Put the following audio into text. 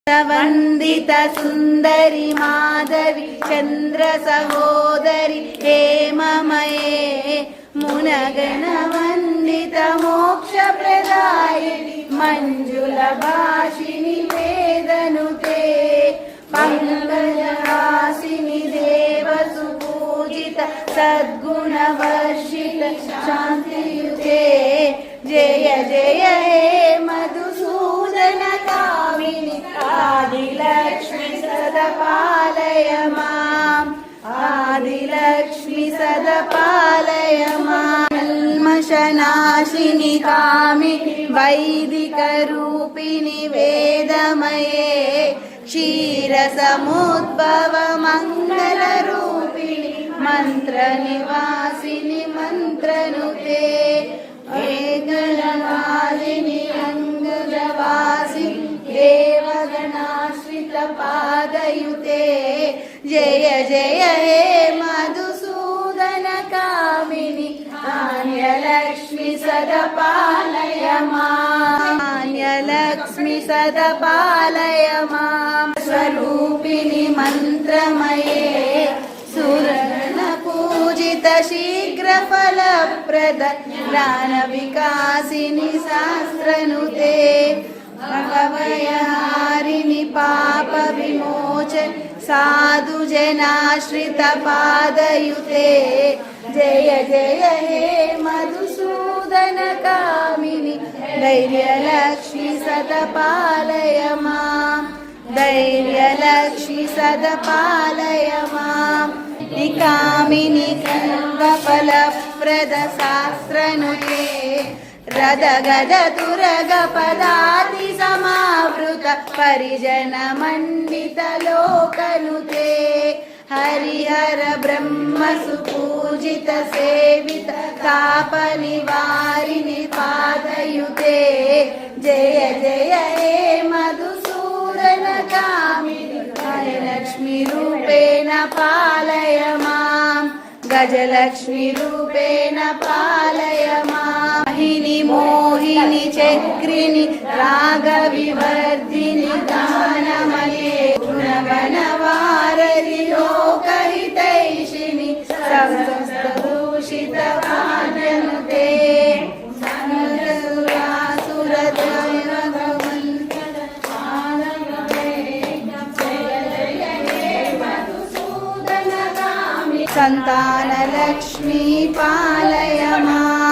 वंदित सुंदरी माधवी चंद्र सहोदरी हेममये मुनगण वंदित मोक्ष प्रदायिनी मंजुल भाषिनी वेदनुते पंकजहासिनी देव सुपूजित सद्गुण वर्षित शांतियुते जय जय हे मधुसूदन कामिनी आदिलक्ष्मी सदपालय माम् आदिलक्ष्मी सदपालय माम् कल्मषनाशिनि कामिनि वैदिकरूपिणि वेदमये क्षीरसमुद्भव मङ्गलरूपिणि मन्त्रनिवासिनि मन्त्रनुते वेदनमालिनि अङ्गजवासिनि देवगणाश्रितपादयुते जय जय हे मधुसूदन कामिनि आन्यलक्ष्मी सदपालय माम् आन्यलक्ष्मी सदपालय माम् स्वरूपिणि मन्त्रमये सुरगण पूजित शीघ्र फलप्रद ज्ञान विकासिनि शास्त्रनुते भगवयहारिणि पाप विमोचन साधु जनाश्रित पादयुते जय जय हे मधुसूदन कामिनि धैर्यलक्ष्मी सदपालय माम् धैर्यलक्ष्मी सदपालय माम् निकामिनि कल्पफलप्रद शास्त्रनुते रदगद तुरग पदाति समावृत परिजन मंडित लोकनुते हरिहर ब्रह्म सुपूजित सेवित ताप निवारिणि पादयुते जय जय हे मधुसूदन कामिनि लक्ष्मी रूपेण पालय माम् गजलक्ष्मी रूपेण पालय माम् मोहिनी मोहिनी चक्रिणि रागविवर्धिनि गानमये गुणगणवारधि लोकहितैषिणि सहस्रदूषितवाद्यनुते संतान लक्ष्मी पालय माम्